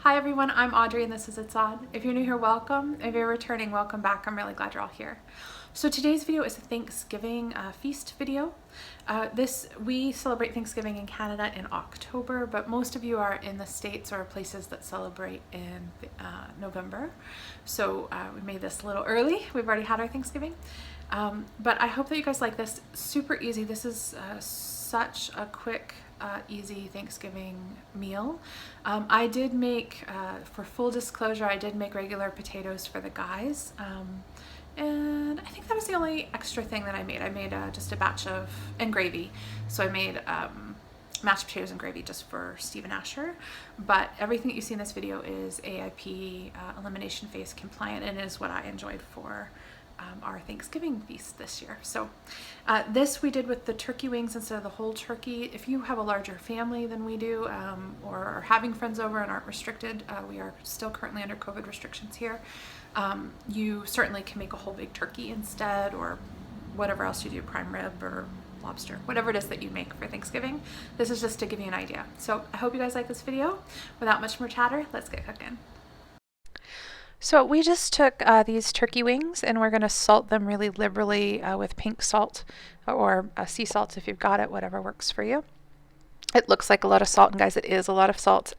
Hi everyone, I'm Audrey and this is It's On. If you're new here, welcome. If you're returning, welcome back. I'm really glad you're all here. So today's video is a Thanksgiving feast video. We celebrate Thanksgiving in Canada in October, but most of you are in the States or places that celebrate in November. So we made this a little early. We've already had our Thanksgiving. But I hope that you guys like this. Super easy. This is such a quick, easy Thanksgiving meal. I did make, for full disclosure, I did make regular potatoes for the guys. And I think that was the only extra thing that I made. I made just a batch of, and gravy. So I made mashed potatoes and gravy just for Steve and Asher. But everything that you see in this video is AIP elimination phase compliant and is what I enjoyed for our Thanksgiving feast this year. So this we did with the turkey wings instead of the whole turkey. If you have a larger family than we do, or are having friends over and aren't restricted, we are still currently under COVID restrictions here. You certainly can make a whole big turkey instead, or whatever else you do, prime rib or lobster, whatever it is that you make for Thanksgiving. This is just to give you an idea. So I hope you guys like this video. Without much more chatter, let's get cooking. So we just took these turkey wings and we're going to salt them really liberally with pink salt or sea salt if you've got it, whatever works for you. It looks like a lot of salt, and guys, it is a lot of salt,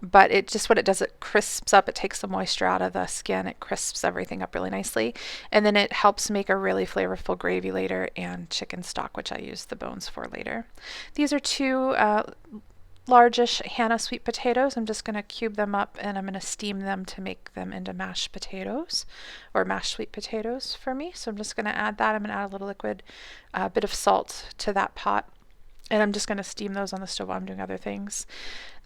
but it just, what it does, it crisps up, it takes the moisture out of the skin, it crisps everything up really nicely, and then it helps make a really flavorful gravy later, and chicken stock, which I use the bones for later. These are two largish Hannah sweet potatoes. I'm just going to cube them up and I'm going to steam them to make them into mashed potatoes or mashed sweet potatoes for me. So I'm just going to add that. I'm going to add a little liquid, bit of salt to that pot. And I'm just going to steam those on the stove while I'm doing other things.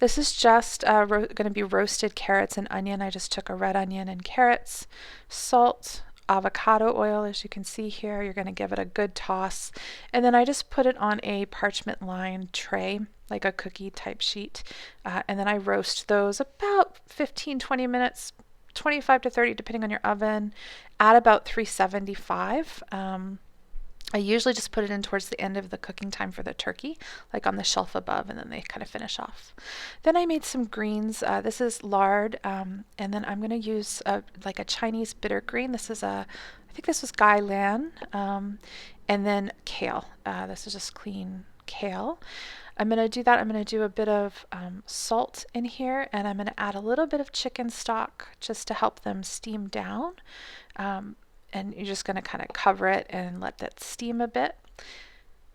This is just going to be roasted carrots and onion. I just took a red onion and carrots, salt, avocado oil, as you can see here. You're going to give it a good toss. And then I just put it on a parchment lined tray, like a cookie type sheet. And then I roast those about 15-20 minutes, 25 to 30 depending on your oven, at about 375. I usually just put it in towards the end of the cooking time for the turkey, like on the shelf above, and then they kind of finish off. Then I made some greens. This is lard, and then I'm going to use like a Chinese bitter green. This is I think this was Gai Lan, and then kale. This is just clean kale. I'm going to do that. I'm going to do a bit of salt in here, and I'm going to add a little bit of chicken stock just to help them steam down. And you're just going to kind of cover it and let that steam a bit.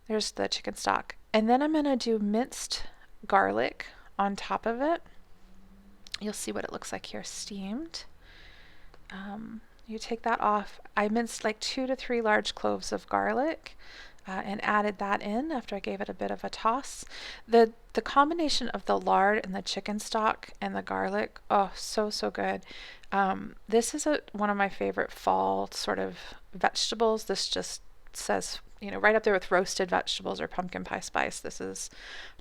There's the chicken stock. And then I'm going to do minced garlic on top of it. You'll see what it looks like here steamed. You take that off. I minced like 2 to 3 large cloves of garlic and added that in after I gave it a bit of a toss. The combination of the lard and the chicken stock and the garlic, oh, so good. This is one of my favorite fall sort of vegetables. This just says, you know, right up there with roasted vegetables or pumpkin pie spice. This is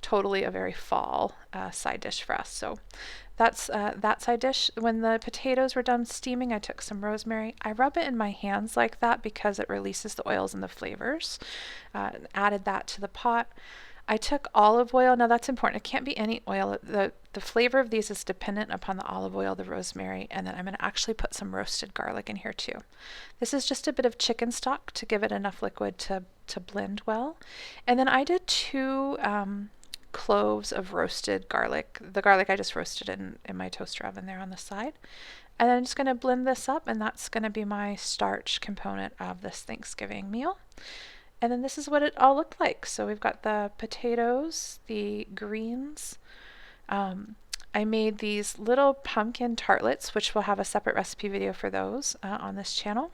totally a very fall side dish for us. So that's that side dish. When the potatoes were done steaming, I took some rosemary. I rub it in my hands like that because it releases the oils and the flavors. And added that to the pot. I took olive oil. Now that's important. It can't be any oil. The flavor of these is dependent upon the olive oil, the rosemary, and then I'm going to actually put some roasted garlic in here too. This is just a bit of chicken stock to give it enough liquid to blend well. And then I did 2 cloves of roasted garlic. The garlic I just roasted in my toaster oven there on the side. And then I'm just going to blend this up, and that's going to be my starch component of this Thanksgiving meal. And then this is what it all looked like. So we've got the potatoes, the greens. I made these little pumpkin tartlets, which will have a separate recipe video for those on this channel.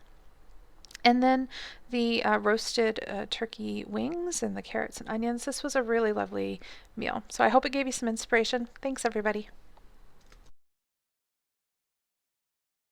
And then the roasted turkey wings and the carrots and onions. This was a really lovely meal. So I hope it gave you some inspiration. Thanks, everybody.